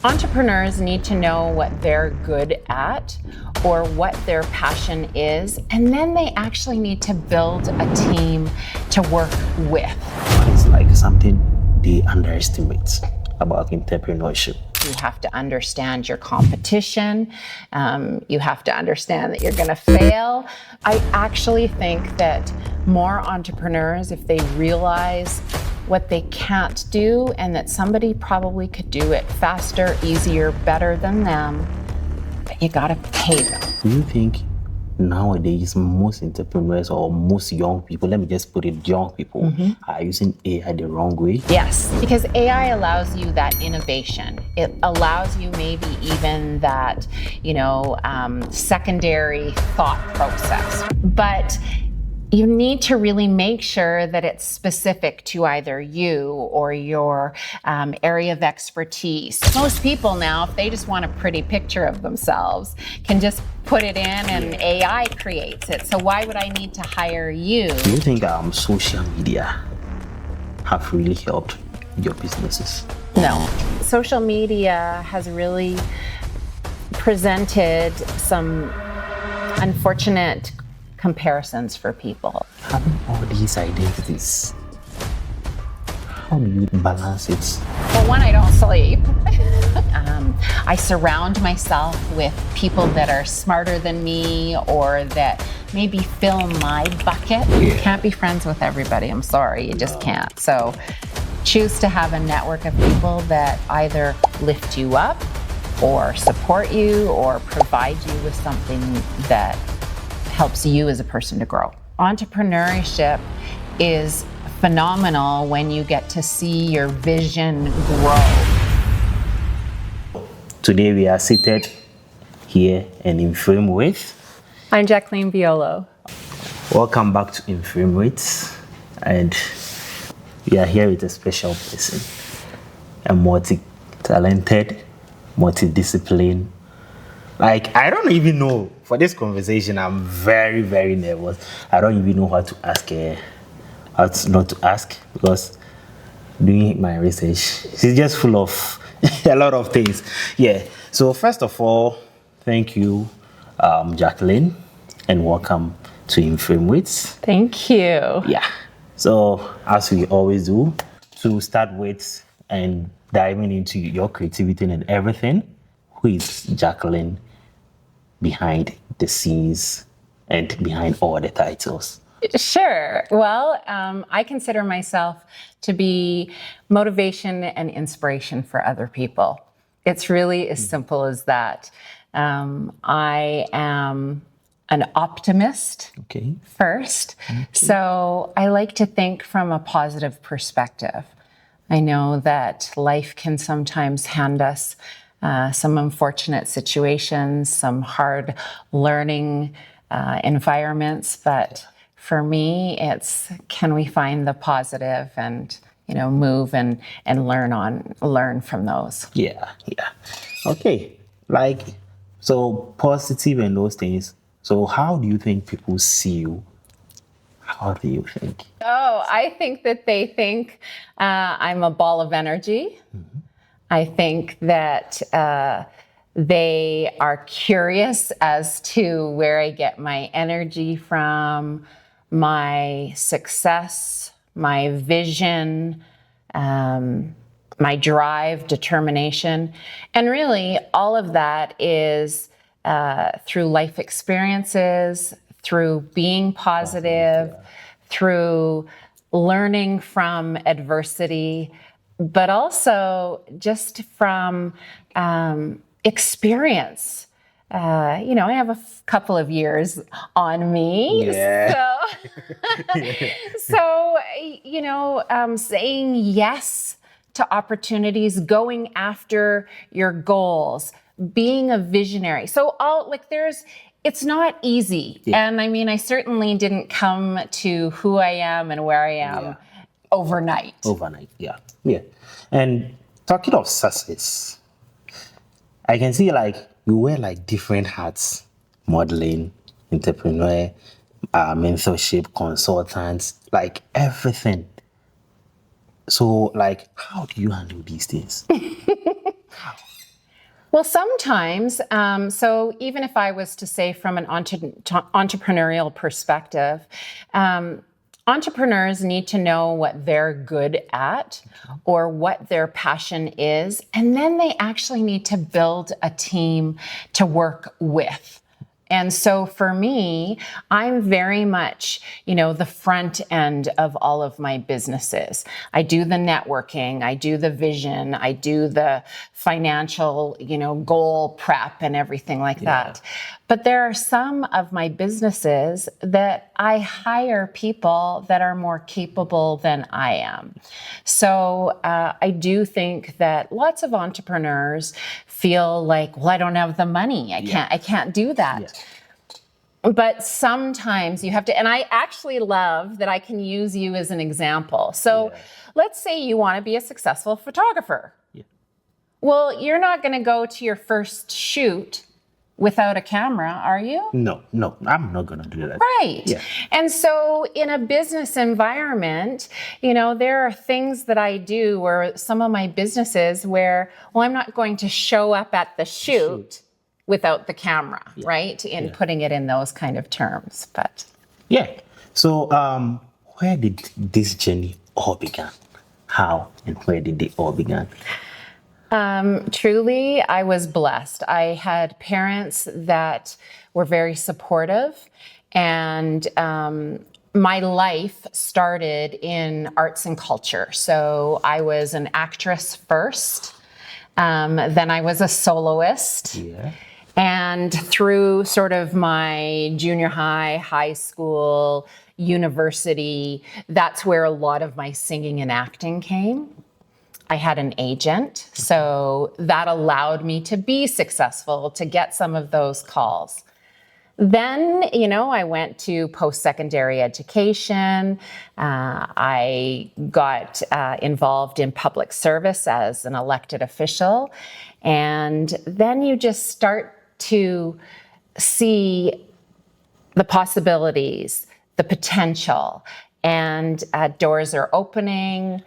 Entrepreneurs need to know what they're good at or what their passion is, and then they actually need to build a team to work with. It's like something they underestimate about entrepreneurship. You have to understand your competition. You have to understand that you're going to fail. I actually think that more entrepreneurs, if they realize what they can't do and that somebody probably could do it faster, easier, better than them, but you got to pay them. Do you think nowadays most entrepreneurs or most young people, let me just put it, young people, are using AI the wrong way? Yes, because AI allows you that innovation. It allows you maybe even that, secondary thought process. But you need to really make sure that it's specific to either you or your area of expertise. Most people now, if they just want a pretty picture of themselves, can just put it in and AI creates it. So why would I need to hire you? Do you think social media have really helped your businesses? No. Social media has really presented some unfortunate comparisons for people. Having all these identities, how do you balance it? Well, one, I don't sleep. I surround myself with people that are smarter than me or that maybe fill my bucket. You can't be friends with everybody. I'm sorry, you just can't. So choose to have a network of people that either lift you up or support you or provide you with something that helps you as a person to grow. Entrepreneurship is phenomenal when you get to see your vision grow. Today we are seated here and in frame with. I'm Jacqueline Violo. Welcome back to In Frame With, and we are here with a special person, a multi-talented, multi-disciplined. Like, I don't even know, for this conversation, I'm very, very nervous. I don't even know what to ask her, what not to ask, because doing my research, she's just full of a lot of things. Yeah, so first of all, thank you, Jacqueline, and welcome to In Frame With. Thank you. Yeah, so as we always do, to start with and diving into your creativity and everything, who is Jacqueline behind the scenes and behind all the titles? Sure. Well, I consider myself to be motivation and inspiration for other people. It's really as simple as that. I am an optimist first. So I like to think from a positive perspective. I know that life can sometimes hand us some unfortunate situations, some hard learning environments, but for me, it's can we find the positive and move and learn from those. Yeah. Okay, so positive and those things. So how do you think people see you? How do you think? Oh, I think that they think I'm a ball of energy. I think that they are curious as to where I get my energy from, my success, my vision, my drive, determination. And really, all of that is through life experiences, through being positive, through learning from adversity, but also just from experience. I have a couple of years on me. Yeah. So saying yes to opportunities, going after your goals, being a visionary. So it's not easy. Yeah. And I certainly didn't come to who I am and where I am overnight. Yeah. And talking of success, I can see you wear different hats: modeling, entrepreneur, mentorship, consultants, everything. So how do you handle these things? Well, sometimes, so even if I was to say from an entrepreneurial perspective, entrepreneurs need to know what they're good at or what their passion is, and then they actually need to build a team to work with. And so for me, I'm very much, the front end of all of my businesses. I do the networking, I do the vision, I do the financial, goal prep and everything like that. But there are some of my businesses that I hire people that are more capable than I am. So I do think that lots of entrepreneurs feel like, well, I don't have the money. I can't do that. Yeah. But sometimes you have to, and I actually love that I can use you as an example. So let's say you want to be a successful photographer. Yeah. Well, you're not going to go to your first shoot without a camera, are you? No, I'm not going to do that. Right. Yeah. And so in a business environment, there are things that I do or some of my businesses where, well, I'm not going to show up at the shoot without the camera, right? And putting it in those kind of terms, but. Yeah. So where did this journey all begin? How and where did it all begin? Truly, I was blessed. I had parents that were very supportive, and my life started in arts and culture. So I was an actress first, then I was a soloist. Yeah. And through sort of my junior high school, university, that's where a lot of my singing and acting came. I had an agent, so that allowed me to be successful, to get some of those calls. Then, I went to post-secondary education. I got involved in public service as an elected official. And then you just start to see the possibilities, the potential, and doors are opening.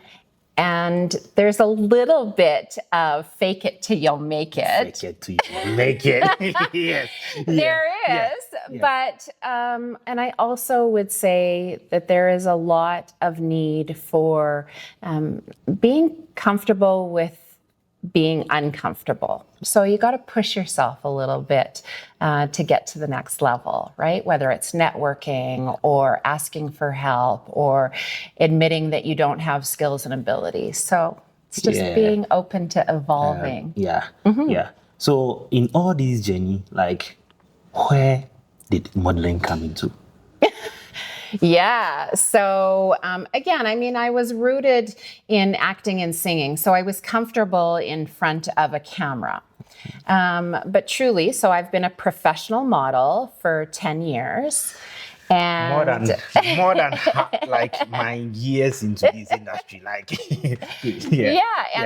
And there's a little bit of fake it till you'll make it. Fake it till you make it. Yes. There is. Yeah. But, and I also would say that there is a lot of need for being comfortable with being uncomfortable. So you got to push yourself a little bit to get to the next level, right? Whether it's networking or asking for help or admitting that you don't have skills and abilities. So it's just being open to evolving. So in all these journey, where did modeling come into? Yeah. So again, I was rooted in acting and singing, so I was comfortable in front of a camera. But truly, so I've been a professional model for 10 years. And more than my years into this industry,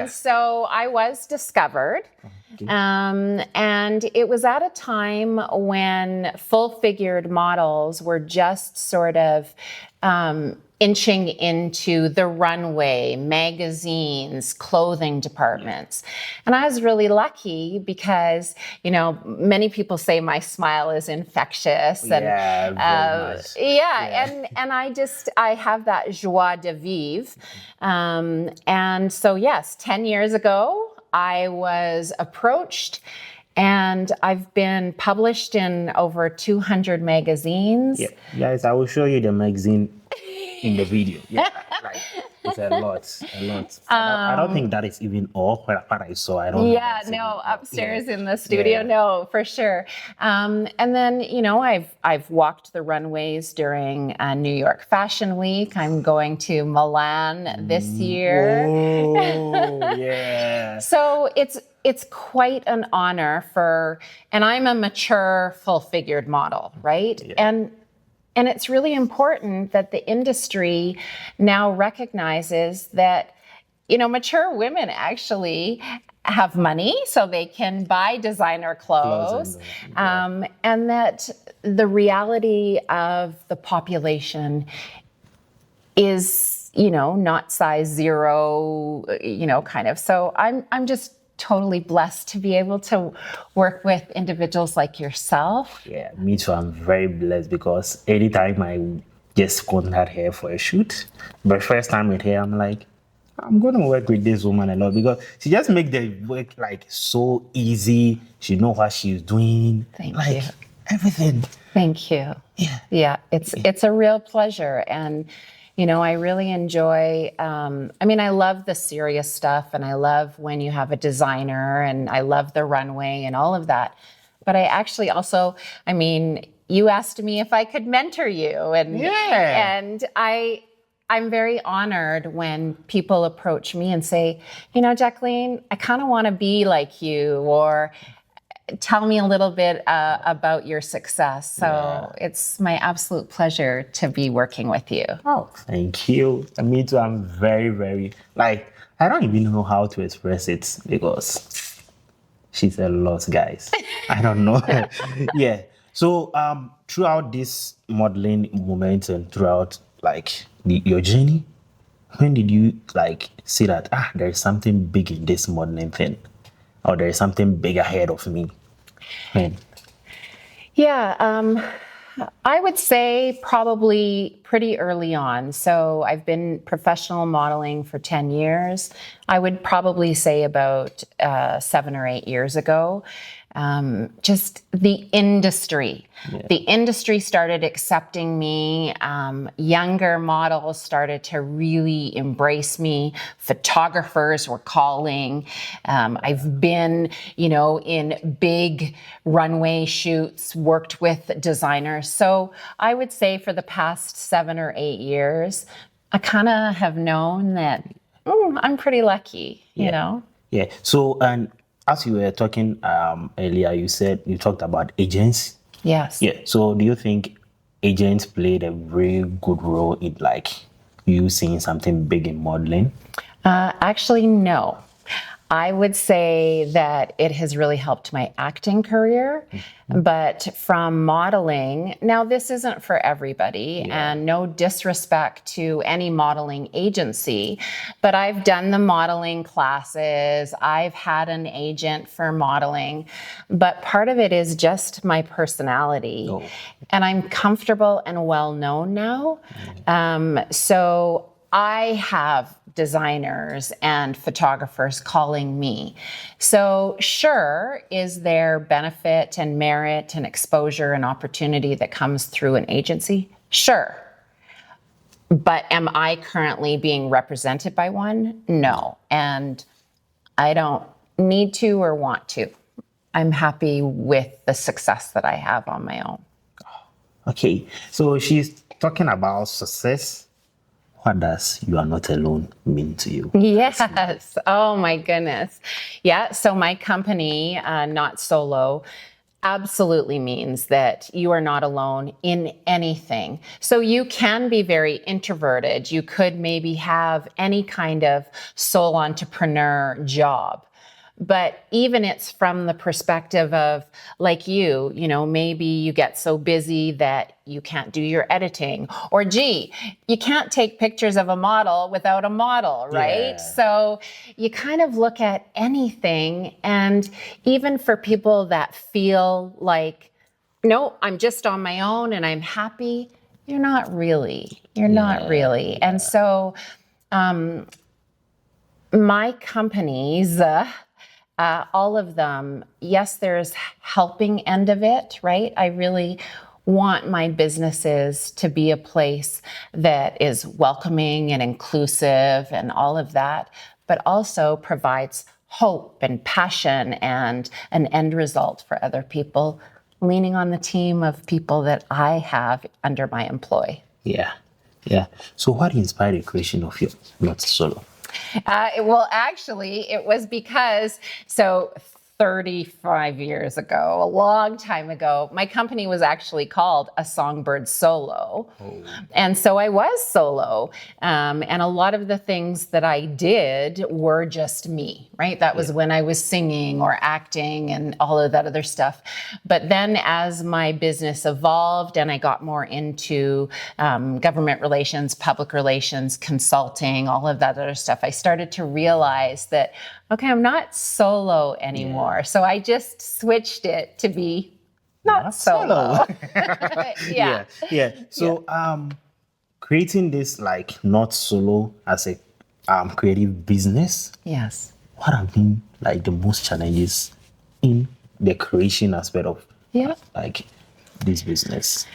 so I was discovered. Okay. And it was at a time when full-figured models were just sort of inching into the runway, magazines, clothing departments. And I was really lucky because, many people say my smile is infectious. And, and I have that joie de vivre. And so, yes, 10 years ago, I was approached, and I've been published in over 200 magazines. Yeah, guys, I will show you the magazine in the video. Yeah, it's a lot. I don't think that is even all what I saw. I don't. Yeah, no, upstairs in the studio, no, for sure. And then I've walked the runways during New York Fashion Week. I'm going to Milan this year. Oh, yeah. So it's quite an honor and I'm a mature, full-figured model, right? Yeah. And it's really important that the industry now recognizes that, mature women actually have money so they can buy designer clothes, and that the reality of the population is, not size zero, kind of. So I'm just totally blessed to be able to work with individuals like yourself. Yeah, me too. I'm very blessed because anytime I just contact her for a shoot, but first time with her, I'm like, I'm gonna work with this woman a lot because she just make the work like so easy. She know what she's doing. Thank like you. everything. Thank you. Yeah. Yeah, it's a real pleasure. And, I really enjoy, I love the serious stuff, and I love when you have a designer, and I love the runway and all of that. But I actually also, you asked me if I could mentor you, and Yeah. and I'm very honored when people approach me and say, Jacqueline, I kind of want to be like you, or tell me a little bit about your success. So it's my absolute pleasure to be working with you. Oh, thank you. And me too. I'm very, very like I don't even know how to express it because she's a lot, guys. I don't know. Yeah. So throughout this modeling moment and throughout like your journey, when did you like see that there's something big in this modeling thing, or there's something big ahead of me? When? Yeah, I would say probably pretty early on. So I've been professional modeling for 10 years. I would probably say about 7 or 8 years ago. Just the industry. Yeah. The industry started accepting me. Younger models started to really embrace me. Photographers were calling. I've been, in big runway shoots, worked with designers. So I would say for the past 7 or 8 years, I kind of have known that I'm pretty lucky, you know? Yeah. So, and as you were talking earlier, you talked about agents. Yes. Yeah. So, do you think agents played a very good role in like you seeing something big in modeling? Actually, no. I would say that it has really helped my acting career, but from modeling, now this isn't for everybody, and no disrespect to any modeling agency, but I've done the modeling classes, I've had an agent for modeling, but part of it is just my personality, and I'm comfortable and well known now. So I have designers and photographers calling me. So sure, is there benefit and merit and exposure and opportunity that comes through an agency? Sure. But am I currently being represented by one? No. And I don't need to or want to. I'm happy with the success that I have on my own. Okay. So she's talking about success. What does "you are not alone" mean to you? Yes. Oh my goodness. Yeah. So my company, Not Solo, absolutely means that you are not alone in anything. So you can be very introverted. You could maybe have any kind of sole entrepreneur job. But even it's from the perspective of like maybe you get so busy that you can't do your editing, or you can't take pictures of a model without a model, right? Yeah. So you kind of look at anything, and even for people that feel like, no, I'm just on my own and I'm happy, you're not really. And so my companies, all of them, yes, there's helping end of it, right? I really want my businesses to be a place that is welcoming and inclusive and all of that, but also provides hope and passion and an end result for other people, leaning on the team of people that I have under my employ. Yeah. So what inspired the creation of Not Solo? Well, actually, it was because, 35 years ago, a long time ago, my company was actually called A Songbird Solo. And so I was solo. And a lot of the things that I did were just me, right? That was when I was singing or acting and all of that other stuff. But then as my business evolved and I got more into government relations, public relations, consulting, all of that other stuff, I started to realize that, okay, I'm not solo anymore. So I just switched it to be not solo. So creating this like not solo as a creative business, Yes. what have been like the most challenges in the creation aspect of like this business?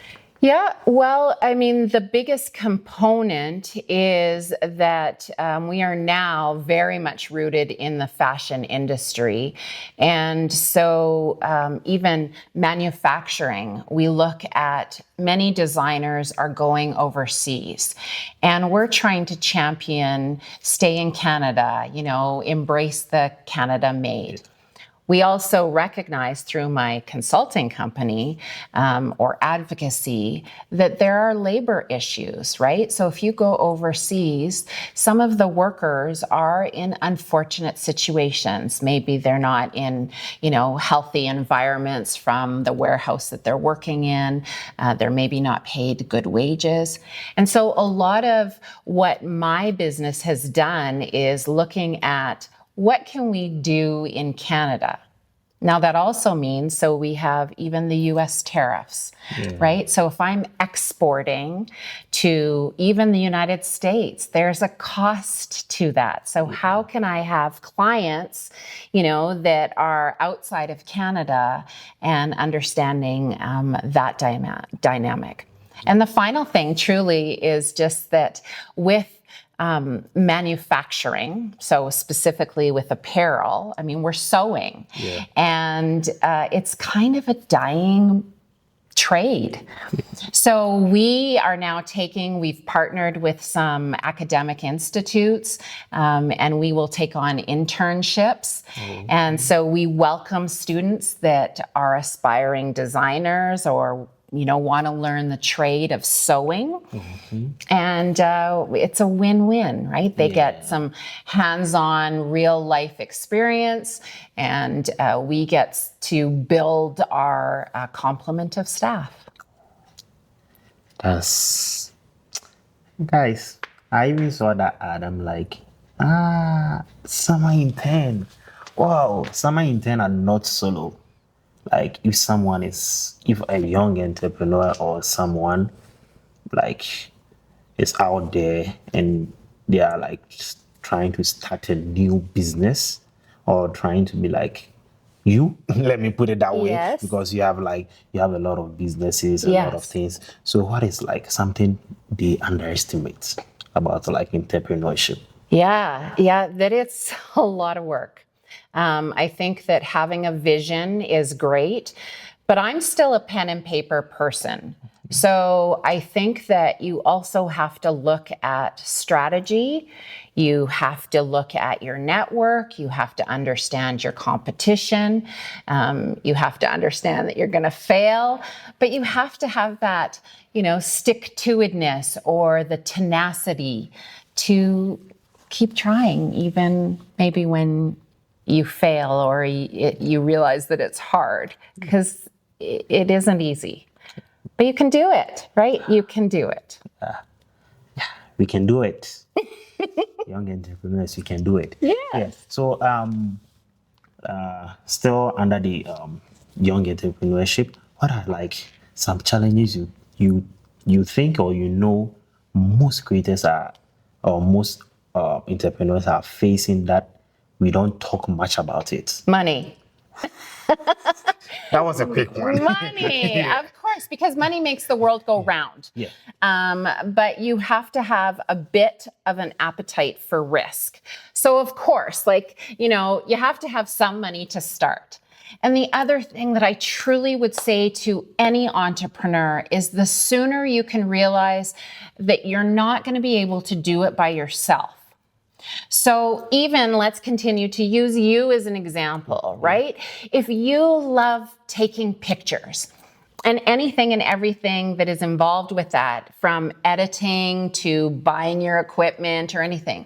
Yeah, well, I mean, the biggest component is that we are now very much rooted in the fashion industry. And so even manufacturing, we look at many designers are going overseas. And we're trying to champion stay in Canada, embrace the Canada made. We also recognize through my consulting company or advocacy that there are labor issues, right? So if you go overseas, some of the workers are in unfortunate situations. Maybe they're not in, healthy environments from the warehouse that they're working in. They're maybe not paid good wages. And so a lot of what my business has done is looking at what can we do in Canada? Now that also means, so we have even the US tariffs, right? So if I'm exporting to even the United States, there's a cost to that. So how can I have clients, that are outside of Canada and understanding that dynamic? And the final thing truly is just that with manufacturing, so specifically with apparel, I mean, we're sewing, and it's kind of a dying trade. So we are now we've partnered with some academic institutes, and we will take on internships. And so we welcome students that are aspiring designers or want to learn the trade of sewing. And it's a win-win, right? They get some hands-on real life experience, and we get to build our complement of staff. Guys, I even saw that ad. I'm like, summer intern. Wow, summer intern are not solo. Like if a young entrepreneur or someone like is out there and they are like trying to start a new business or trying to be like you, let me put it that way, because you have a lot of businesses, a lot of things. So what is like something they underestimate about like entrepreneurship? That it's a lot of work. I think that having a vision is great, but I'm still a pen and paper person. So I think that you also have to look at strategy. You have to look at your network. You have to understand your competition. You have to understand that you're going to fail, but you have to have that, stick-to-itness or the tenacity to keep trying, even maybe when you fail or you realize that it's hard, because it isn't easy. But you can do it, right? You can do it. We can do it. Young entrepreneurs, we can do it. Yes. So, still under the young entrepreneurship, what are like some challenges you think or most creators are or most entrepreneurs are facing that we don't talk much about it? Money. That was a quick one. Money, of course, because money makes the world go round. But you have to have a bit of an appetite for risk. So of course, you have to have some money to start. And the other thing that I truly would say to any entrepreneur is the sooner you can realize that you're not going to be able to do it by yourself. So even let's continue to use you as an example, right? If you love taking pictures and anything and everything that is involved with that, from editing to buying your equipment or anything,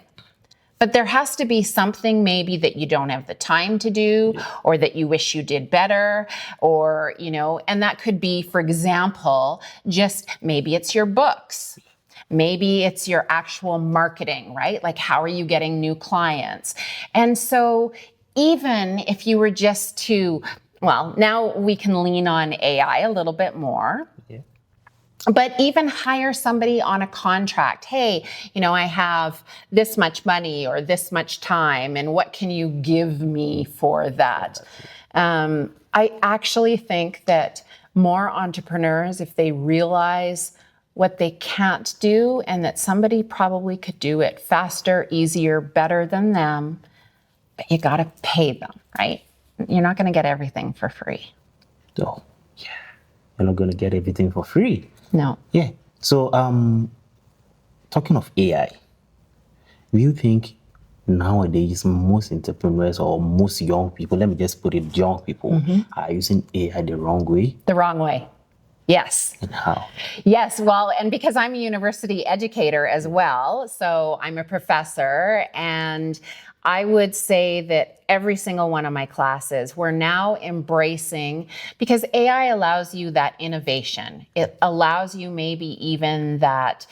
but there has to be something maybe that you don't have the time to do, or that you wish you did better, or, and that could be, for example, just maybe it's your books. Maybe it's your actual marketing, right? Like, how are you getting new clients? And so even if you were just to, well, now we can lean on AI a little bit more. But even hire somebody on a contract. Hey, I have this much money or this much time, and what can you give me for that? I actually think that more entrepreneurs, if they realize what they can't do and that somebody probably could do it faster, easier, better than them, but you got to pay them, right? You're not going to get everything for free. Oh, yeah. You're not going to get everything for free. No. Yeah. So, talking of AI, do you think nowadays most entrepreneurs or most young people, let me just put it, young people, are using AI the wrong way? The wrong way. Yes. And how? Yes. Well, and because I'm a university educator as well, so I'm a professor, and I would say that every single one of my classes, we're now embracing, because AI allows you that innovation. It allows you maybe even that,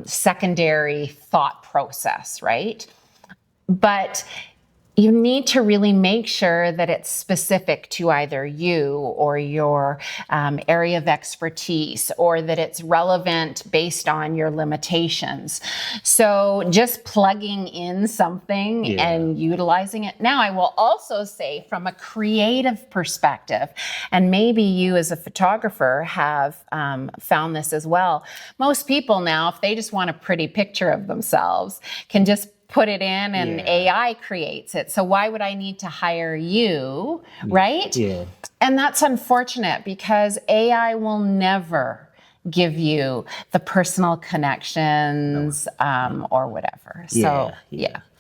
secondary thought process, right? But you need to really make sure that it's specific to either you or your area of expertise, or that it's relevant based on your limitations. So just plugging in something and utilizing it. Now, I will also say, from a creative perspective, and maybe you as a photographer have found this as well. Most people now, if they just want a pretty picture of themselves, can just put it in and AI creates it. So why would I need to hire you, right? Yeah. And that's unfortunate, because AI will never give you the personal connections or whatever. So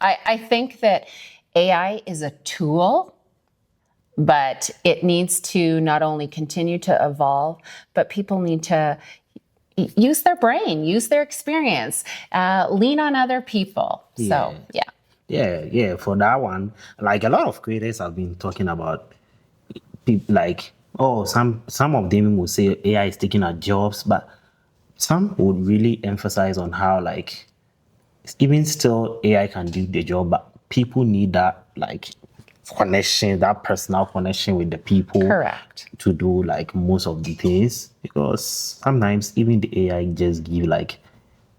I think that AI is a tool, but it needs to not only continue to evolve, but people need to use their brain, use their experience, lean on other people. So, Yeah. For that one, like, a lot of creators have been talking about people like, some of them will say AI is taking our jobs, but some would really emphasize on how, like, even still AI can do the job, but people need that, like, connection, that personal connection with the people. Correct. To do, like, most of the things, because sometimes even the AI just give, like,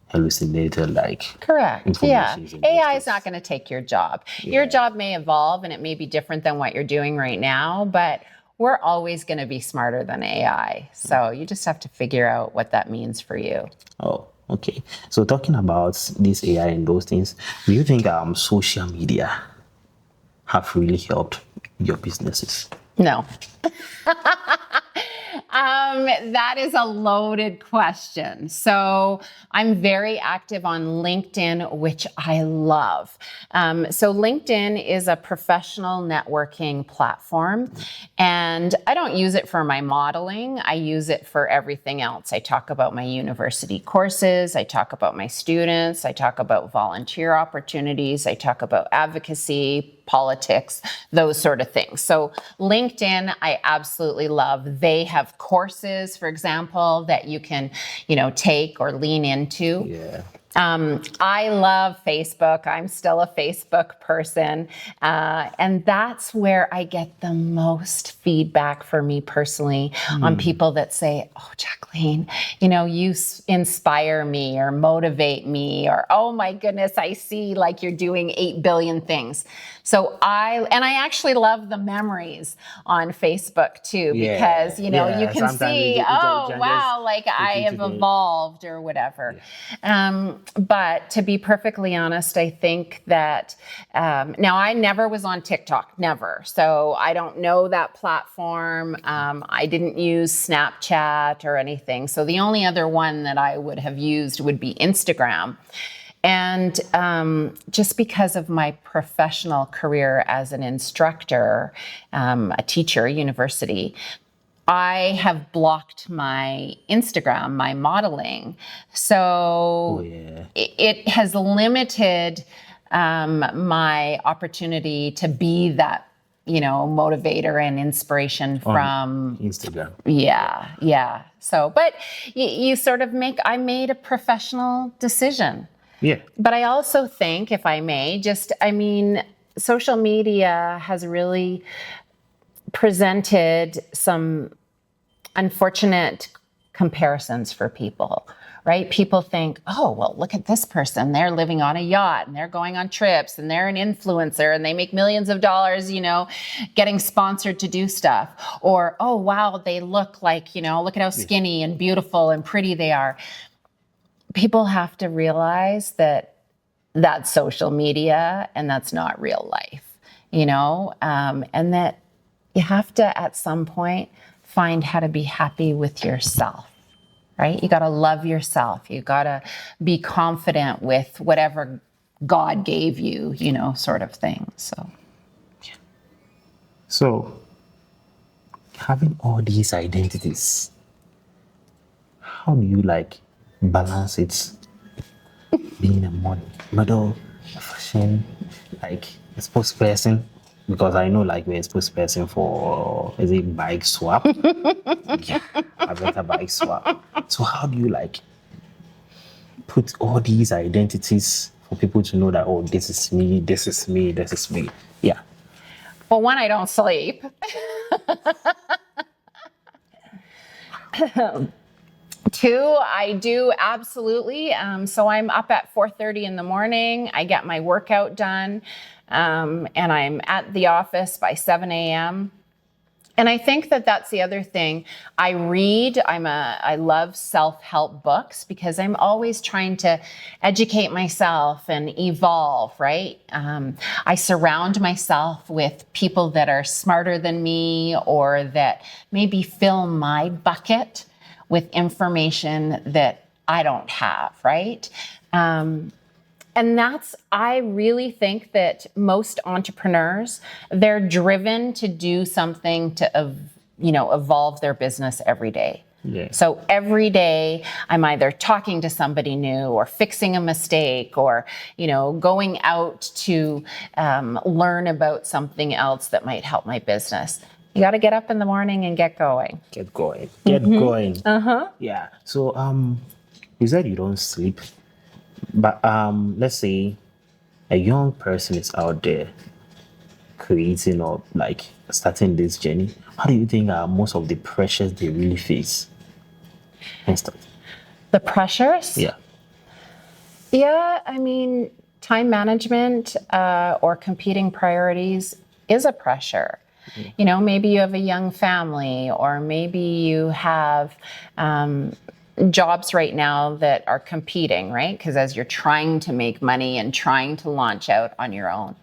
hallucinated, like, correct. Yeah. information. AI is not going to take your job. Your job may evolve and it may be different than what you're doing right now, but we're always going to be smarter than AI. So you just have to figure out what that means for you. Oh, okay. So talking about this AI and those things, do you think social media have really helped your businesses? No. That is a loaded question. So I'm very active on LinkedIn, which I love. So LinkedIn is a professional networking platform, and I don't use it for my modeling. I use it for everything else. I talk about my university courses. I talk about my students. I talk about volunteer opportunities. I talk about advocacy, politics, those sort of things. So LinkedIn, I absolutely love. They have courses, for example, that you can, take or lean into. Yeah. I love Facebook. I'm still a Facebook person. And that's where I get the most feedback for me personally on people that say, oh, Jacqueline, you inspire me or motivate me, or, oh my goodness, I see like you're doing 8 billion things. So I actually love the memories on Facebook too, because, you can see, wow, like I have evolved or whatever. But to be perfectly honest, I think that, now I never was on TikTok, never. So I don't know that platform. I didn't use Snapchat or anything. So the only other one that I would have used would be Instagram. And just because of my professional career as an instructor, a teacher, university, I have blocked my Instagram, my modeling. So it has limited my opportunity to be that, motivator and inspiration from Instagram. Yeah. So, but you sort of I made a professional decision. Yeah. But I also think, if I may, social media has really presented some unfortunate comparisons for people, right? People think, oh, well, look at this person. They're living on a yacht and they're going on trips and they're an influencer and they make millions of dollars, getting sponsored to do stuff. Or, oh, wow, they look like, look at how skinny and beautiful and pretty they are. People have to realize that that's social media and that's not real life, and that you have to, at some point, find how to be happy with yourself, right? You got to love yourself. You got to be confident with whatever God gave you, sort of thing. So, having all these identities, how do you balance it? Being a model, a fashion, a spokesperson, because I know we're a spokesperson for bike swap. Yeah, a better bike swap. So how do you put all these identities for people to know that, oh, this is me, this is me, this is me? Yeah. Well, one, I don't sleep. Two, I do absolutely. So I'm up at 4:30 in the morning. I get my workout done, and I'm at the office by 7 a.m. And I think that that's the other thing. I read. I love self-help books because I'm always trying to educate myself and evolve, right? I surround myself with people that are smarter than me or that maybe fill my bucket with information that I don't have, right? And I really think that most entrepreneurs, they're driven to do something to, evolve their business every day. Yeah. So every day I'm either talking to somebody new or fixing a mistake or, going out to learn about something else that might help my business. You got to get up in the morning and get going. Get going. Yeah. So, you said you don't sleep, but let's say a young person is out there creating or starting this journey. How do you think are most of the pressures they really face? The pressures? Yeah. Yeah, time management or competing priorities is a pressure. Maybe you have a young family, or maybe you have jobs right now that are competing, right? Because as you're trying to make money and trying to launch out on your own.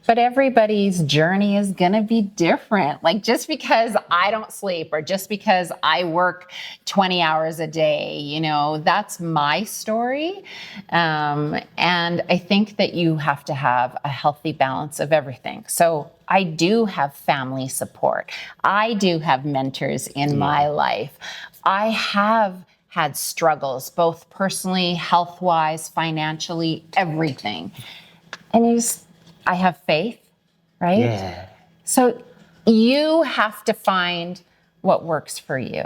But everybody's journey is going to be different. Just because I don't sleep or just because I work 20 hours a day, that's my story. And I think that you have to have a healthy balance of everything. So I do have family support. I do have mentors in my life. I have had struggles, both personally, health-wise, financially, everything. And I have faith, right? Yeah. So you have to find what works for you.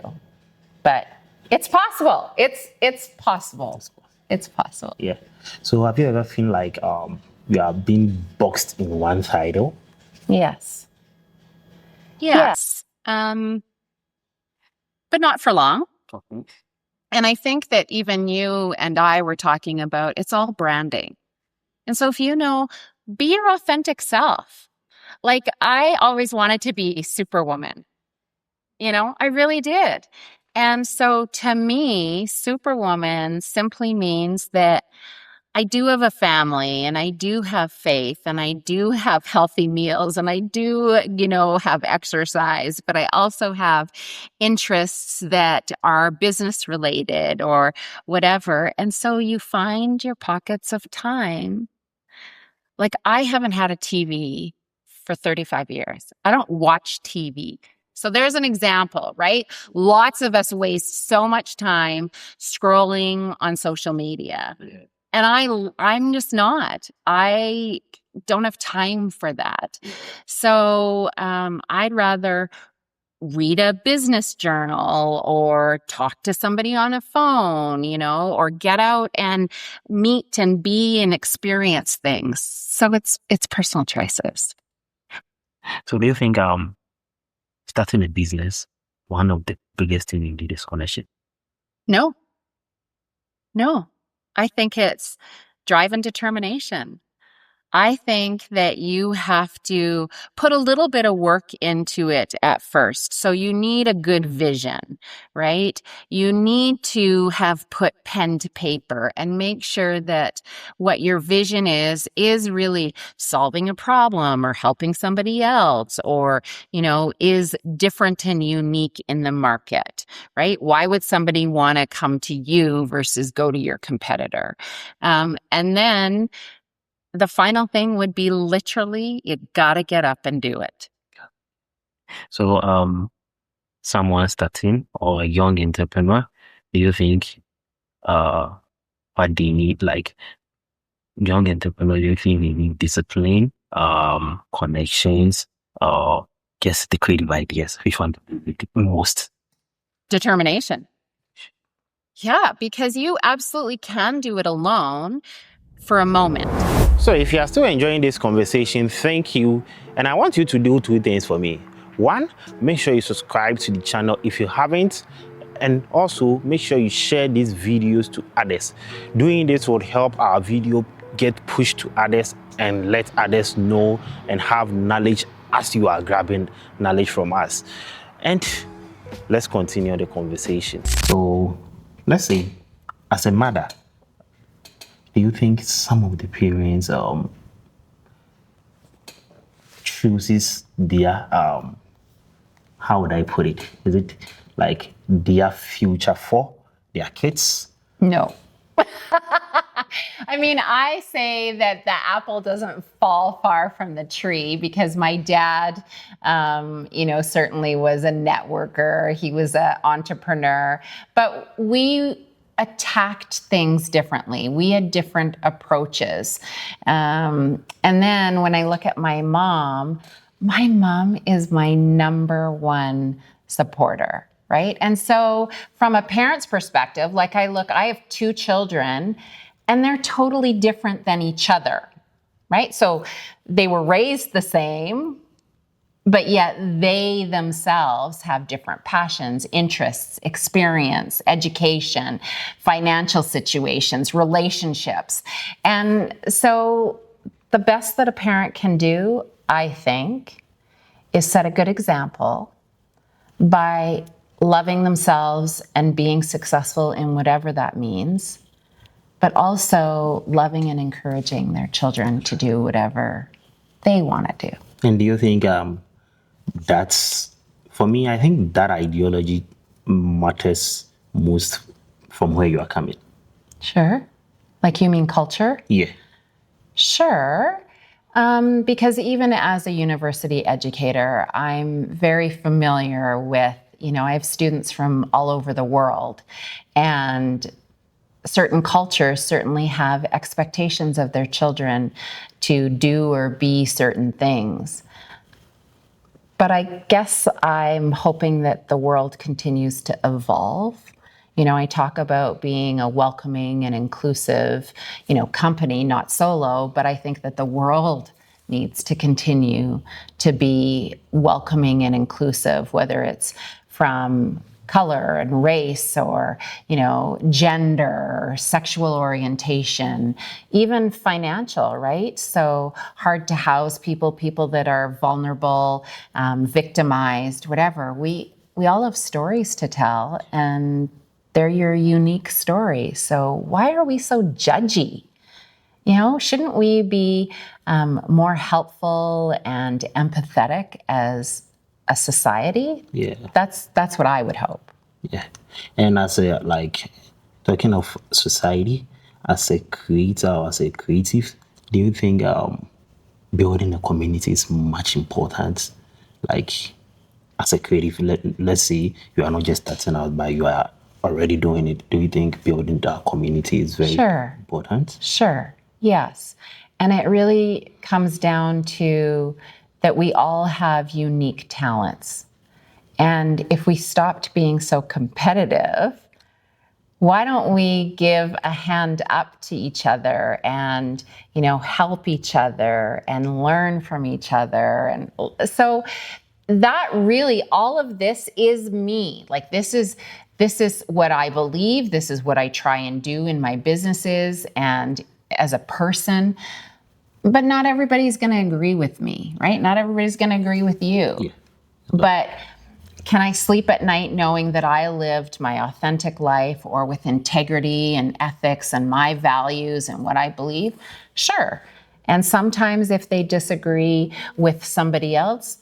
But it's possible. It's possible. It's possible. Yeah. So have you ever feel you are being boxed in one title? Yes. Yes. But not for long. Okay. And I think that even you and I were talking about, it's all branding. And so if be your authentic self. I always wanted to be Superwoman. I really did. And so to me, Superwoman simply means that I do have a family and I do have faith and I do have healthy meals and I do, have exercise, but I also have interests that are business related or whatever. And so you find your pockets of time. Like I haven't had a TV for 35 years. I don't watch TV. So there's an example, right? Lots of us waste so much time scrolling on social media. Yeah. And I'm just not. I don't have time for that. So I'd rather read a business journal or talk to somebody on a phone, or get out and meet and be and experience things. So it's personal choices. So do you think starting a business, one of the biggest things you need is connection? No. I think it's drive and determination. I think that you have to put a little bit of work into it at first. So you need a good vision, right? You need to have put pen to paper and make sure that what your vision is really solving a problem or helping somebody else or, is different and unique in the market, right? Why would somebody want to come to you versus go to your competitor? And then the final thing would be literally, you gotta get up and do it. So someone starting or a young entrepreneur, do you think what they need, like young entrepreneur, do you think they need discipline, connections, or just the creative ideas? Which one the most? Determination. Yeah, because you absolutely can do it alone for a moment. So if you are still enjoying this conversation, thank you. And I want you to do two things for me. One, make sure you subscribe to the channel if you haven't. And also make sure you share these videos to others. Doing this would help our video get pushed to others and let others know and have knowledge as you are grabbing knowledge from us. And let's continue the conversation. So let's say, as a mother, do you think some of the parents chooses their how would I put it? Is it like their future for their kids? No. I mean, I say that the apple doesn't fall far from the tree because my dad, certainly was a networker. He was an entrepreneur, but we attacked things differently. We had different approaches. And then when I look at my mom is my number one supporter, right? And so from a parent's perspective, I have two children and they're totally different than each other, right? So they were raised the same, but yet they themselves have different passions, interests, experience, education, financial situations, relationships. And so the best that a parent can do, I think, is set a good example by loving themselves and being successful in whatever that means, but also loving and encouraging their children to do whatever they want to do. And do you think that's, for me, I think that ideology matters most from where you are coming? Sure. Like you mean culture? Yeah. Sure. Because even as a university educator, I'm very familiar with, I have students from all over the world, and certain cultures certainly have expectations of their children to do or be certain things. But I guess I'm hoping that the world continues to evolve. I talk about being a welcoming and inclusive, company, not solo, but I think that the world needs to continue to be welcoming and inclusive, whether it's from color and race or, gender, or sexual orientation, even financial, right? So hard to house people that are vulnerable, victimized, whatever. We all have stories to tell, and they're your unique story. So why are we so judgy? Shouldn't we be more helpful and empathetic as a society? Yeah. That's what I would hope. Yeah. And as a, talking of society, as a creator or as a creative, do you think building a community is much important? Like, as a creative, let's say you are not just starting out, but you are already doing it. Do you think building that community is very important? Sure. Yes. And it really comes down to that we all have unique talents. And if we stopped being so competitive, why don't we give a hand up to each other and, help each other and learn from each other? And so that really, all of this is me. Like, this is what I believe. This is what I try and do in my businesses and as a person. But not everybody's going to agree with me, right? Not everybody's going to agree with you. Yeah. But can I sleep at night knowing that I lived my authentic life or with integrity and ethics and my values and what I believe? Sure. And sometimes if they disagree with somebody else,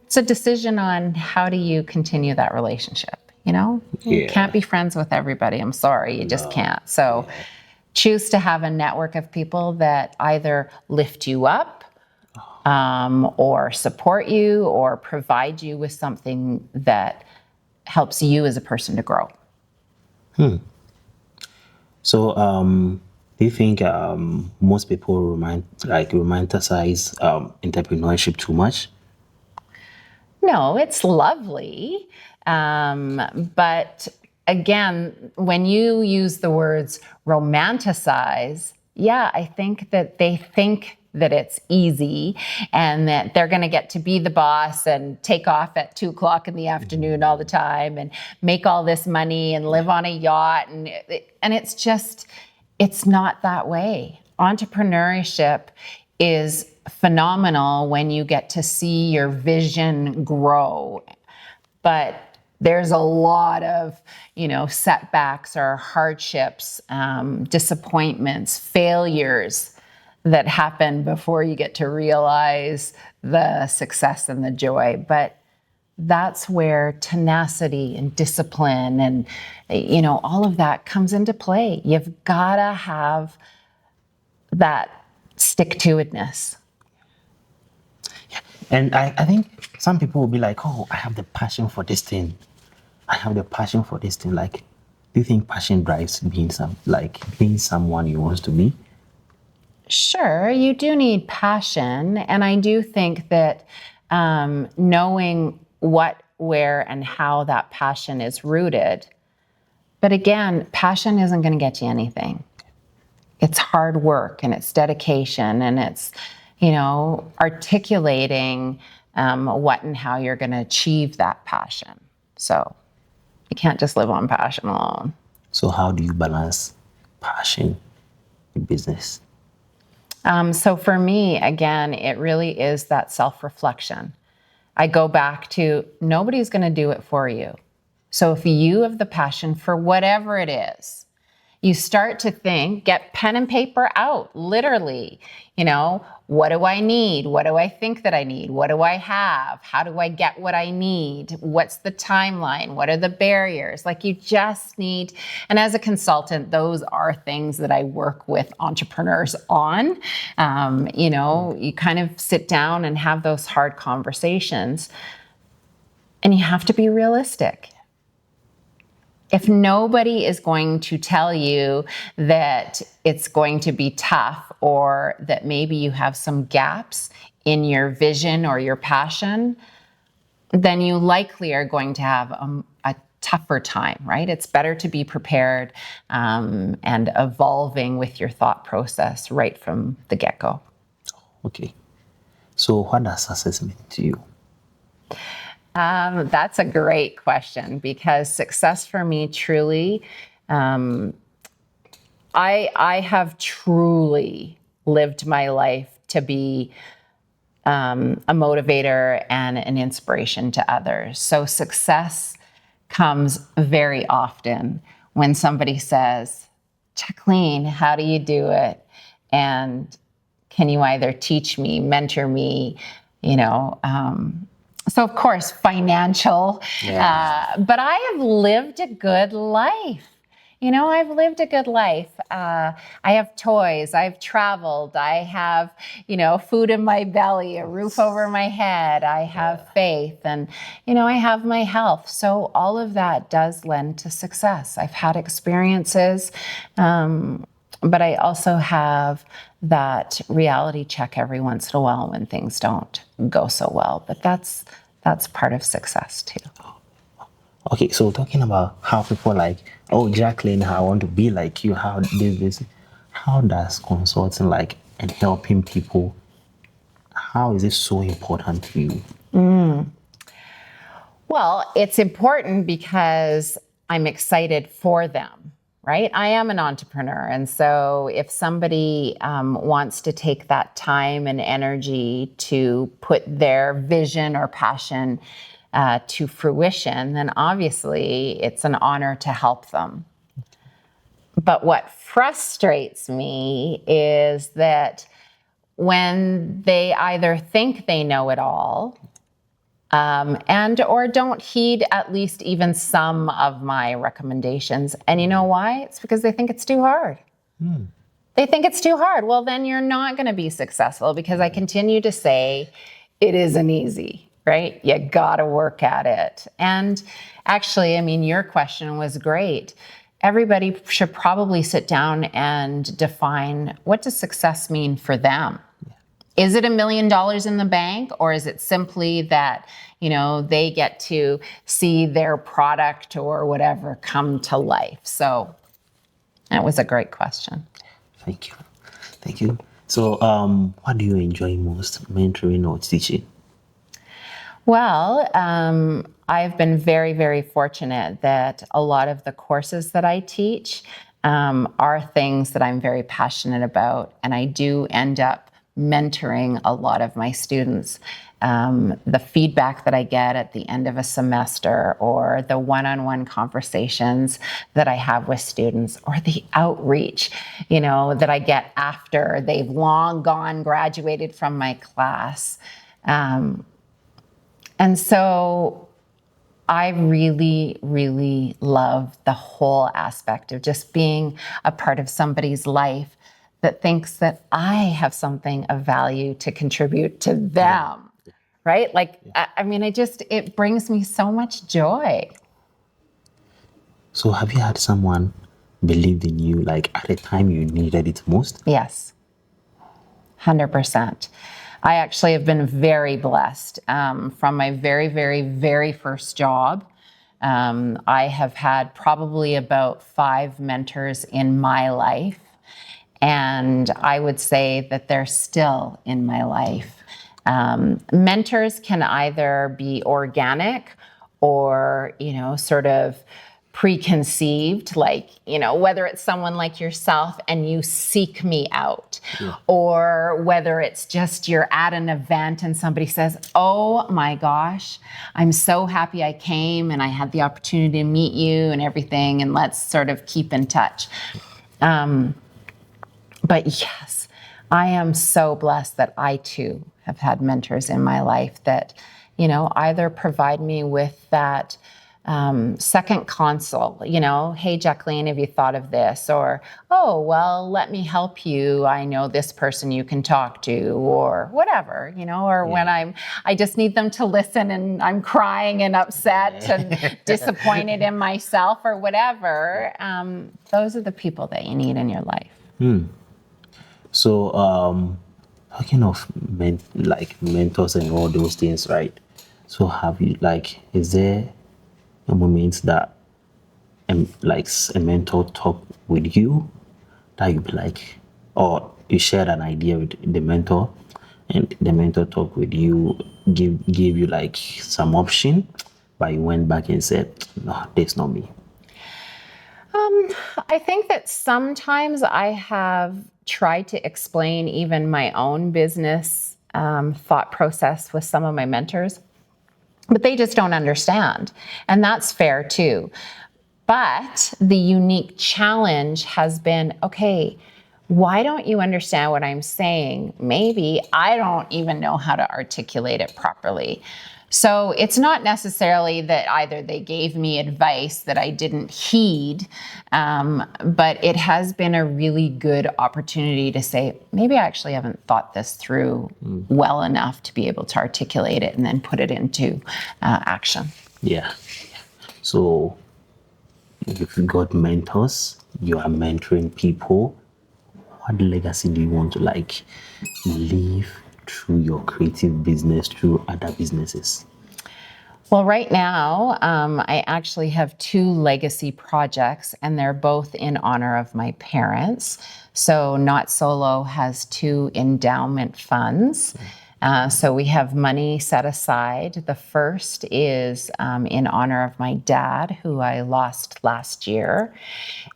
it's a decision on how do you continue that relationship, You can't be friends with everybody. I'm sorry, you just can't. So choose to have a network of people that either lift you up or support you or provide you with something that helps you as a person to grow. So, do you think most people romanticize entrepreneurship too much? No, it's lovely. But again, when you use the words romanticize, I think that they think that it's easy and that they're going to get to be the boss and take off at 2:00 in the afternoon all the time and make all this money and live on a yacht. And it's not that way. Entrepreneurship is phenomenal when you get to see your vision grow. But there's a lot of, setbacks or hardships, disappointments, failures that happen before you get to realize the success and the joy. But that's where tenacity and discipline and, all of that comes into play. You've got to have that stick-to-itness. And I think some people will be like, oh, I have the passion for this thing. Like, do you think passion drives being someone you want to be? Sure, you do need passion. And I do think that knowing what, where, and how that passion is rooted. But again, passion isn't going to get you anything. It's hard work and it's dedication and it's, articulating what and how you're going to achieve that passion. So you can't just live on passion alone. So how do you balance passion in business? So for me, again, it really is that self-reflection. I go back to nobody's going to do it for you. So if you have the passion for whatever it is, you start to think, get pen and paper out, literally, what do I need? What do I think that I need? What do I have? How do I get what I need? What's the timeline? What are the barriers? Like you just need, and as a consultant, those are things that I work with entrepreneurs on. You kind of sit down and have those hard conversations and you have to be realistic. If nobody is going to tell you that it's going to be tough or that maybe you have some gaps in your vision or your passion, then you likely are going to have a tougher time, right? It's better to be prepared and evolving with your thought process right from the get-go. Okay. So what does success mean to you? That's a great question because success for me truly, I have truly lived my life to be a motivator and an inspiration to others. So success comes very often when somebody says, Jacqueline, how do you do it? and can you either teach me, mentor me, you know, so of course, financial, but I have lived a good life. You know, I've lived a good life. I have toys, I've traveled, I have, you know, food in my belly, a roof over my head, I have faith, and, you know, I have my health. So all of that does lend to success. I've had experiences, but I also have that reality check every once in a while when things don't go so well. But that's part of success too. Okay, so talking about how people like, oh, Jacqueline, I want to be like you, how this, how does consulting like and helping people, how is it so important to you? Well, it's important because I'm excited for them, right? I am an entrepreneur. And so if somebody wants to take that time and energy to put their vision or passion to fruition, then obviously it's an honor to help them. But what frustrates me is that when they either think they know it all and or don't heed at least even some of my recommendations. And you know why? It's because they think it's too hard. They think it's too hard. Well, then you're not going to be successful, because I continue to say it isn't easy. Right? You got to work at it. And actually, I mean, your question was great. Everybody should probably sit down and define, what does success mean for them? Is it $1 million in the bank, or is it simply that, you know, they get to see their product or whatever come to life? So that was a great question. Thank you. Thank you. So what do you enjoy most, mentoring or teaching? Well, I've been very, very fortunate that a lot of the courses that I teach are things that I'm very passionate about, and I do end up mentoring a lot of my students. The feedback that I get at the end of a semester, or the one-on-one conversations that I have with students, or the outreach, you know, that I get after they've long gone, graduated from my class. And so I really, really love the whole aspect of just being a part of somebody's life that thinks that I have something of value to contribute to them, right? Like, I mean, it brings me so much joy. So have you had someone believe in you, like at a time you needed it most? Yes, 100%. I actually have been very blessed. From my very, very, very first job, I have had probably about 5 mentors in my life. And I would say that they're still in my life. Mentors can either be organic or, you know, sort of preconceived, like, you know, whether it's someone like yourself and you seek me out, or whether it's just you're at an event and somebody says, oh my gosh, I'm so happy I came and I had the opportunity to meet you and everything, and let's sort of keep in touch. But yes, I am so blessed that I too have had mentors in my life that, you know, either provide me with that second console, you know, hey, Jacqueline, have you thought of this? Or, oh, well, let me help you. I know this person you can talk to, or whatever, you know, or when I just need them to listen and I'm crying and upset and disappointed in myself or whatever. Those are the people that you need in your life. So, talking of mentors and all those things, right? So have you, like, is there a moment that like a mentor talk with you that you be like, or you shared an idea with the mentor and the mentor talk with you, give you like some option, but you went back and said, no, that's not me? I think that sometimes I have tried to explain even my own business thought process with some of my mentors, but they just don't understand. And that's fair too. But the unique challenge has been, okay, why don't you understand what I'm saying? Maybe I don't even know how to articulate it properly. So it's not necessarily that either they gave me advice that I didn't heed, but it has been a really good opportunity to say, maybe I actually haven't thought this through well enough to be able to articulate it and then put it into action. Yeah. So if you got mentors, you are mentoring people, what legacy do you want to leave through your creative business, through other businesses? Well, right now, I actually have 2 legacy projects, and they're both in honor of my parents. So Not Solo has 2 endowment funds. So we have money set aside. The first is in honor of my dad, who I lost last year.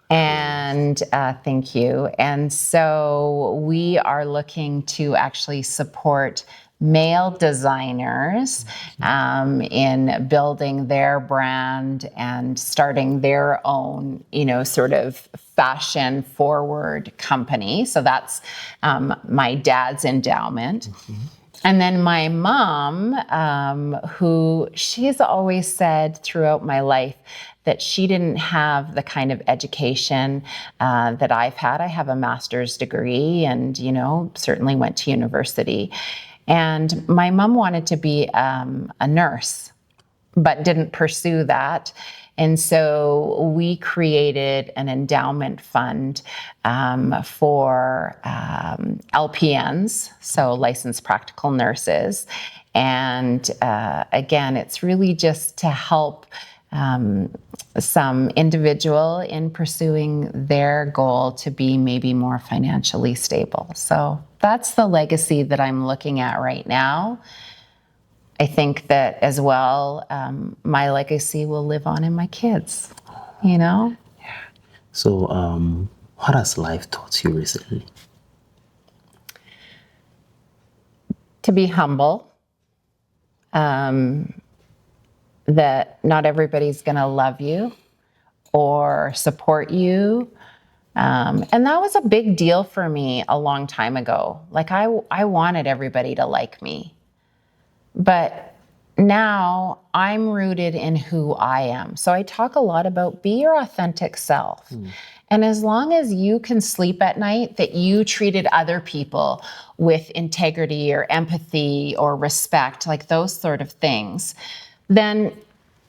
And thank you. And so we are looking to actually support male designers in building their brand and starting their own, sort of fashion forward company. So that's my dad's endowment. And then my mom, who she's always said throughout my life that she didn't have the kind of education that I've had. I have a master's degree and, certainly went to university. And my mom wanted to be a nurse, but didn't pursue that. And so we created an endowment fund for LPNs, so licensed practical nurses. And again, it's really just to help some individual in pursuing their goal to be maybe more financially stable. So that's the legacy that I'm looking at right now. I think that as well, my legacy will live on in my kids, Yeah. So what has life taught you recently? To be humble, that not everybody's going to love you or support you. And that was a big deal for me a long time ago. I wanted everybody to like me. But now I'm rooted in who I am. So I talk a lot about be your authentic self. And as long as you can sleep at night that you treated other people with integrity or empathy or respect, like those sort of things, then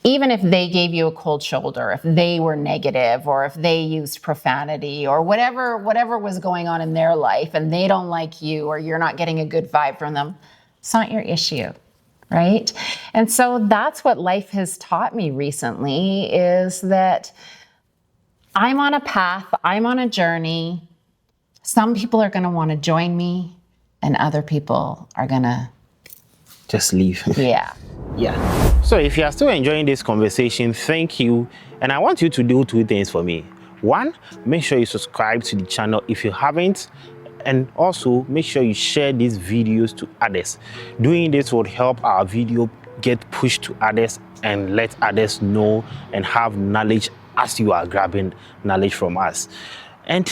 even if they gave you a cold shoulder, if they were negative or if they used profanity or whatever was going on in their life and they don't like you or you're not getting a good vibe from them, it's not your issue. Right? And so that's what life has taught me recently is that I'm on a path, I'm on a journey. Some people are going to want to join me and other people are going to just leave. Yeah. Yeah. So if you are still enjoying this conversation, thank you. And I want you to do 2 things for me. 1, make sure you subscribe to the channel if you haven't. And also make sure you share these videos to others. Doing this would help our video get pushed to others and let others know and have knowledge as you are grabbing knowledge from us. And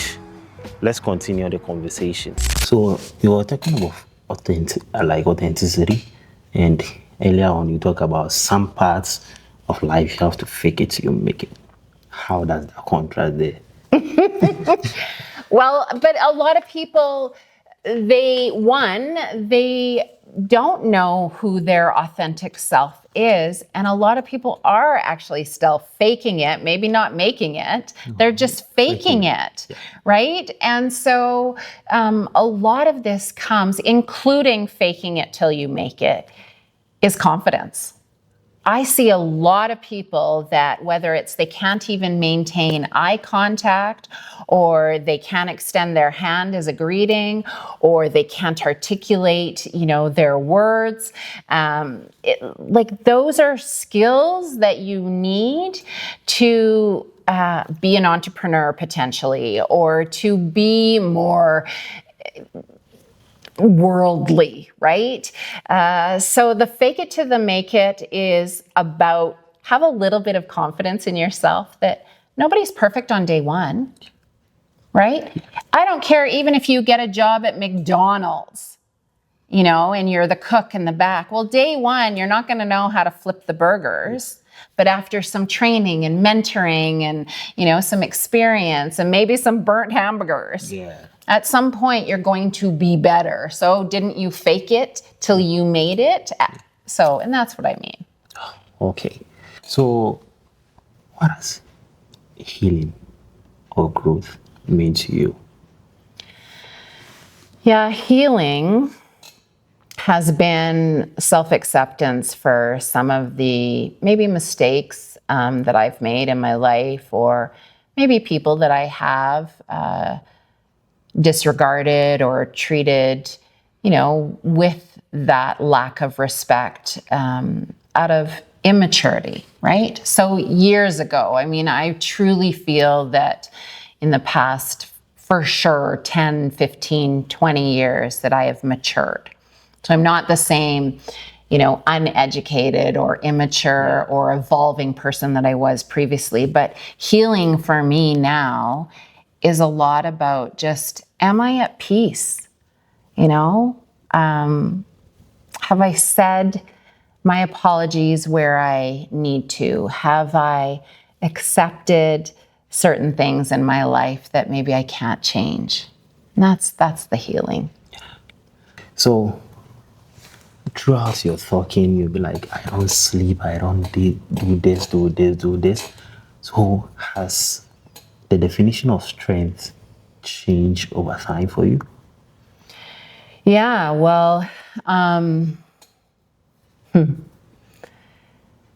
let's continue the conversation. So you were talking about authenticity, and earlier on you talk about some parts of life you have to fake it till you make it. How does that contrast there? Well, but a lot of people, they don't know who their authentic self is. And a lot of people are actually still faking it, maybe not making it. They're just faking it, right? And so a lot of this comes, including faking it till you make it, is confidence. I see a lot of people that whether it's they can't even maintain eye contact or they can't extend their hand as a greeting or they can't articulate, their words. Those are skills that you need to be an entrepreneur potentially or to be more worldly, right? So the fake it to the make it is about have a little bit of confidence in yourself that nobody's perfect on day one, right? I don't care even if you get a job at McDonald's, you know, and you're the cook in the back. Well, day one, you're not going to know how to flip the burgers. But after some training and mentoring and, you know, some experience and maybe some burnt hamburgers, at some point you're going to be better. So didn't you fake it till you made it? So, and that's what I mean. Okay. So what does healing or growth mean to you? Yeah, healing has been self-acceptance for some of the maybe mistakes that I've made in my life, or maybe people that I have disregarded or treated, you know, with that lack of respect out of immaturity, right? So years ago, I mean, I truly feel that in the past, for sure, 10, 15, 20 years that I have matured. So I'm not the same, you know, uneducated or immature or evolving person that I was previously. But healing for me now is a lot about just, am I at peace? You know, have I said my apologies where I need to? Have I accepted certain things in my life that maybe I can't change? And that's the healing. So throughout your talking, you'll be like, I don't sleep, I don't do this. So has the definition of strength changed over time for you? Yeah, well,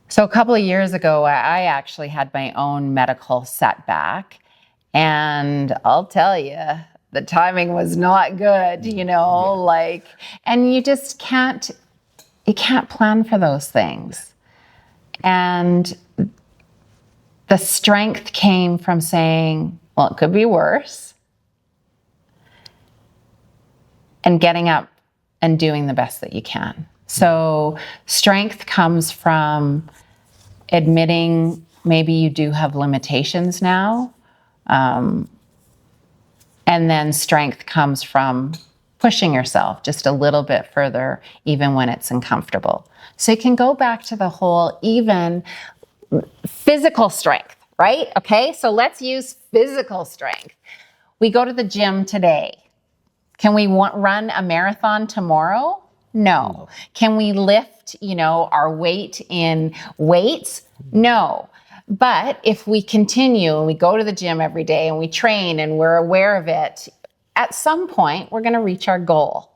so a couple of years ago, I actually had my own medical setback. And I'll tell you, the timing was not good, you know, like, and you just can't plan for those things. And the strength came from saying, well, it could be worse, and getting up and doing the best that you can. So strength comes from admitting maybe you do have limitations now. And then strength comes from pushing yourself just a little bit further, even when it's uncomfortable. So it can go back to the whole even physical strength, right? Okay, so let's use physical strength. We go to the gym today. Can we run a marathon tomorrow? No. Can we lift, you know, our weight in weights? No. But if we continue and we go to the gym every day and we train and we're aware of it, at some point we're going to reach our goal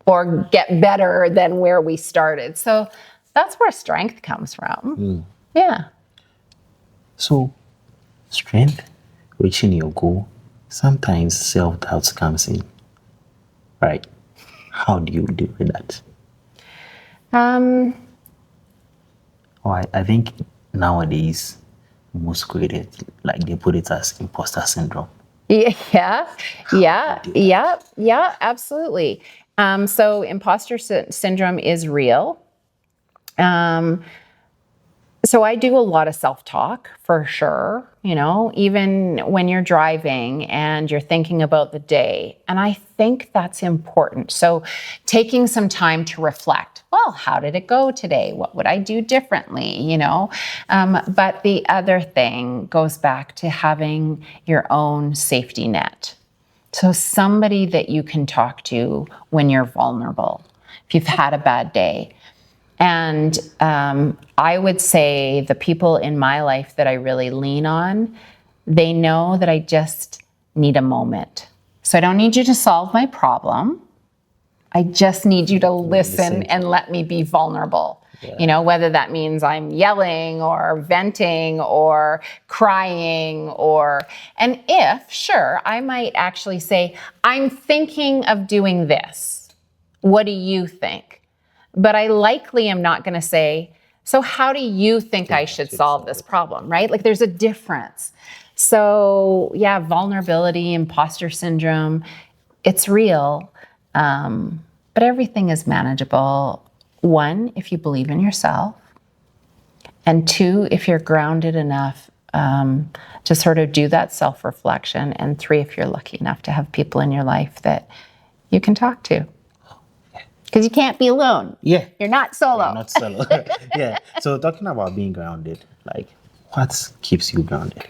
or get better than where we started. So that's where strength comes from. Yeah. So strength, reaching your goal, sometimes self-doubt comes in, right? How do you deal with that? I think nowadays, most created, like they put it as imposter syndrome. Yeah, absolutely. So imposter syndrome is real. So I do a lot of self-talk for sure, you know, even when you're driving and you're thinking about the day. And I think that's important. So taking some time to reflect, well, how did it go today? What would I do differently, you know? But the other thing goes back to having your own safety net. So somebody that you can talk to when you're vulnerable, if you've had a bad day. And I would say the people in my life that I really lean on, they know that I just need a moment. So I don't need you to solve my problem. I just need you to listen and let me be vulnerable. Yeah. You know, whether that means I'm yelling or venting or crying and if, sure, I might actually say, I'm thinking of doing this. What do you think? But I likely am not going to say, so how do you think I should solve this problem, right? Like there's a difference. So yeah, vulnerability, imposter syndrome, it's real. But everything is manageable. One, if you believe in yourself. And two, if you're grounded enough to sort of do that self-reflection. And 3, if you're lucky enough to have people in your life that you can talk to. Because you can't be alone. Yeah. You're not solo. Not solo. Yeah. So talking about being grounded, like what keeps you grounded?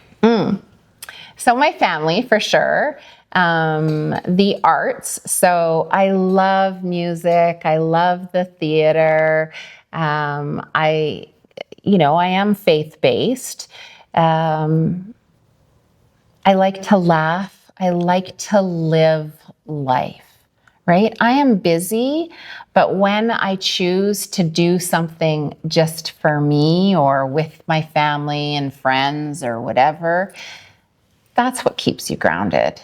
So my family, for sure. The arts. So I love music. I love the theater. I am faith-based. I like to laugh. I like to live life. Right? I am busy, but when I choose to do something just for me or with my family and friends or whatever, that's what keeps you grounded.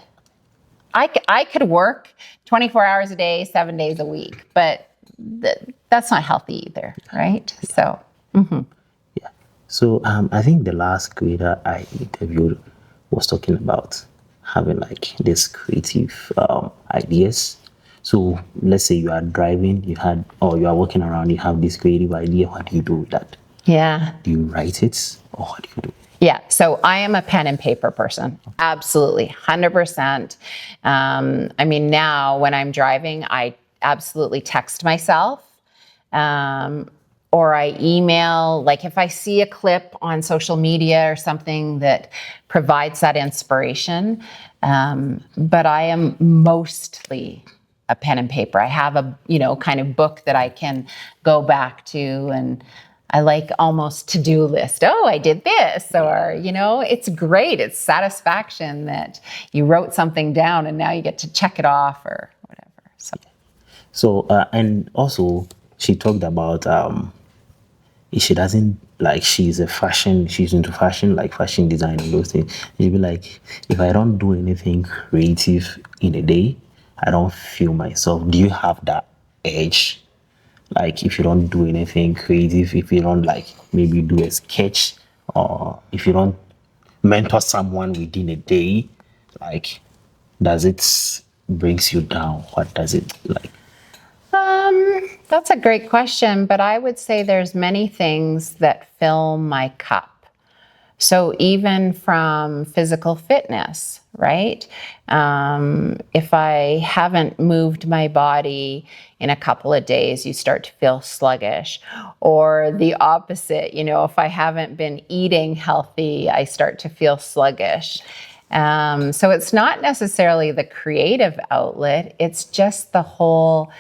I could work 24 hours a day, 7 days a week, but that's not healthy either, right? So, Yeah. So I think the last creator I interviewed was talking about having like this creative ideas. So let's say you are driving, you are walking around, you have this creative idea. What do you do with that? yeah. Do you write it or what do you do? Yeah, so I am a pen and paper person. Absolutely, 100%. Now when I'm driving, I absolutely text myself. Or I email, like if I see a clip on social media or something that provides that inspiration. But I am mostly a pen and paper. I have a, kind of book that I can go back to, and I like almost to-do list. Oh, I did this, or, it's great. It's satisfaction that you wrote something down and now you get to check it off or whatever. So, and also she talked about, she doesn't like, she's into fashion, like fashion design and those things. She'd be like, if I don't do anything creative in a day, I don't feel myself. Do you have that edge? Like if you don't do anything creative, if you don't like maybe do a sketch, or if you don't mentor someone within a day, like does it brings you down? What does it like? That's a great question, but I would say there's many things that fill my cup. So even from physical fitness, right? If I haven't moved my body in a couple of days, you start to feel sluggish. Or the opposite, if I haven't been eating healthy, I start to feel sluggish. So it's not necessarily the creative outlet, it's just the whole,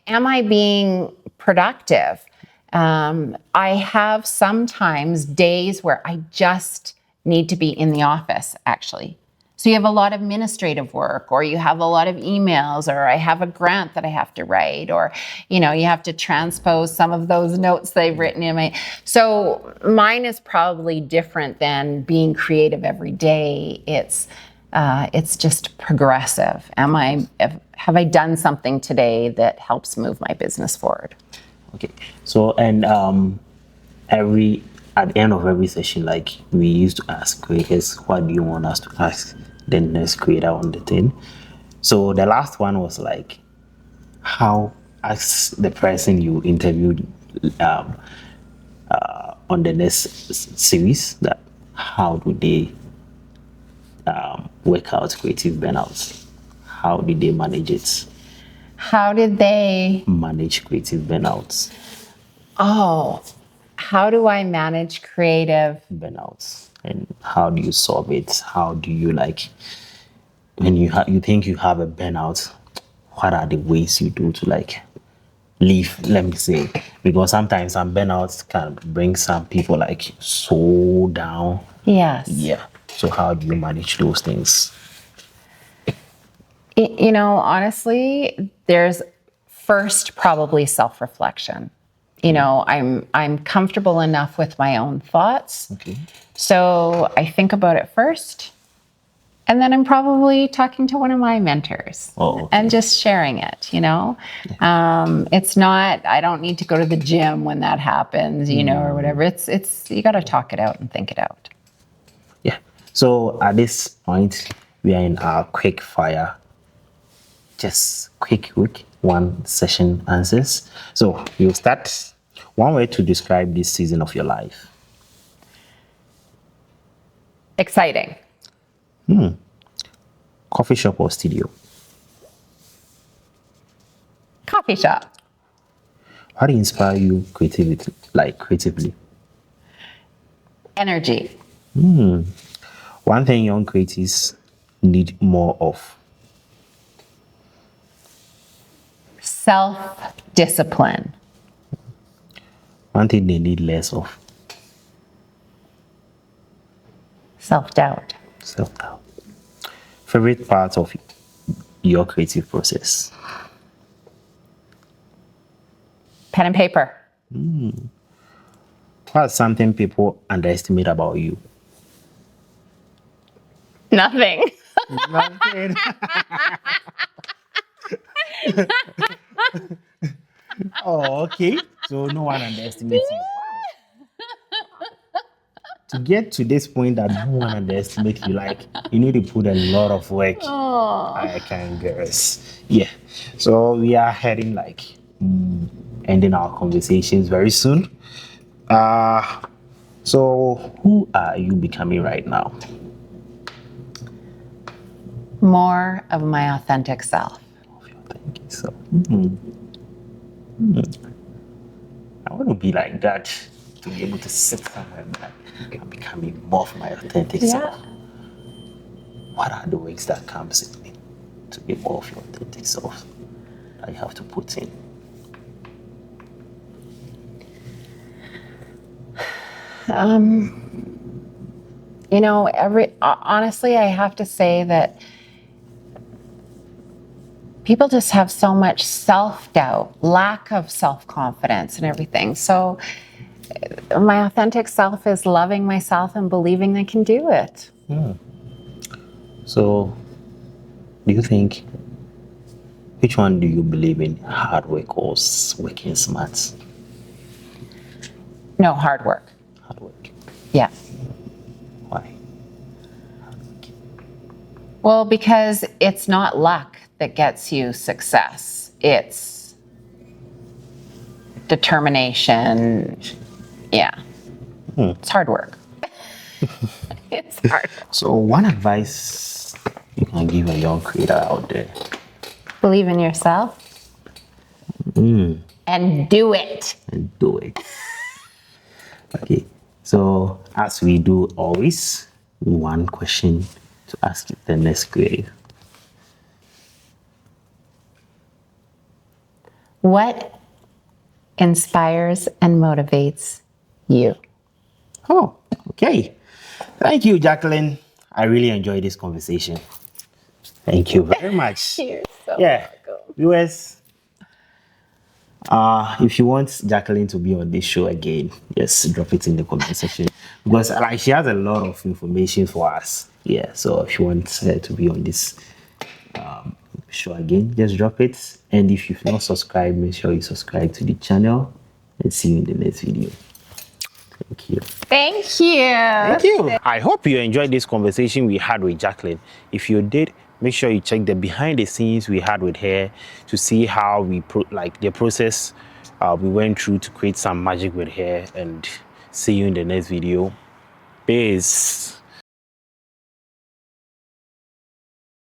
am I being productive? I have sometimes days where I just need to be in the office, actually. So you have a lot of administrative work, or you have a lot of emails, or I have a grant that I have to write, or, you have to transpose some of those notes that I've written in my... So mine is probably different than being creative every day. It's just progressive. Have I done something today that helps move my business forward? Okay. So, and at the end of every session, like we used to ask creators, what do you want us to ask the next creator on the thing? So the last one was like, how ask the person you interviewed on the next series that how do they work out creative burnouts? How did they manage it? How did they manage creative burnouts? Oh, how do I manage creative burnouts, and how do you solve it? How do you like when you think you have a burnout? What are the ways you do to like leave? Let me say, because sometimes some burnouts can bring some people like so down. Yes. Yeah. So how do you manage those things? Honestly, there's first probably self-reflection. I'm comfortable enough with my own thoughts. Okay. So I think about it first, and then I'm probably talking to one of my mentors and just sharing it, It's not, I don't need to go to the gym when that happens, or whatever. It's you got to talk it out and think it out. Yeah. So at this point, we are in our quick fire. Just quick one session answers. So you start. One way to describe this season of your life. Exciting. Coffee shop or studio? Coffee shop. How do you inspire you creatively? Energy. One thing young creatives need more of. Self-discipline. One thing they need less of. Self-doubt. Self-doubt. Favorite part of your creative process? Pen and paper. What's something people underestimate about you? Nothing. Nothing. Oh, okay. So no one underestimates you. To get to this point that no one underestimates you, like you need to put a lot of work. I can guess. Yeah. So we are heading ending our conversations very soon. So who are you becoming right now? More of my authentic self. Thank you. So I want to be like that, to be able to sit somewhere and I'm becoming more of my authentic self. What are the ways that comes in to be more of your authentic self that you have to put in? Honestly, I have to say that people just have so much self-doubt, lack of self-confidence and everything. So my authentic self is loving myself and believing I can do it. So do you think, which one do you believe in, hard work or working smart? No, hard work. Hard work. Yeah. Why? Well, because it's not luck that gets you success. It's determination. Yeah. It's hard work. It's hard. So one advice you can give a young creator out there? Believe in yourself. And do it. And do it. Okay. So as we do always, one question to ask the next creative. What inspires and motivates you? Oh, okay. Thank you, Jacqueline. I really enjoyed this conversation. Thank you very much. You're so welcome. Viewers, if you want Jacqueline to be on this show again, just drop it in the comment section, because she has a lot of information for us. Yeah, so if you want her to be on this show again, just drop it. And if you've not subscribed, make sure you subscribe to the channel, and see you in the next video. Thank you. Thank you. Thank you. I hope you enjoyed this conversation we had with Jacqueline. If you did, make sure you check the behind the scenes we had with her to see how we the process we went through to create some magic with her. And see you in the next video. Peace.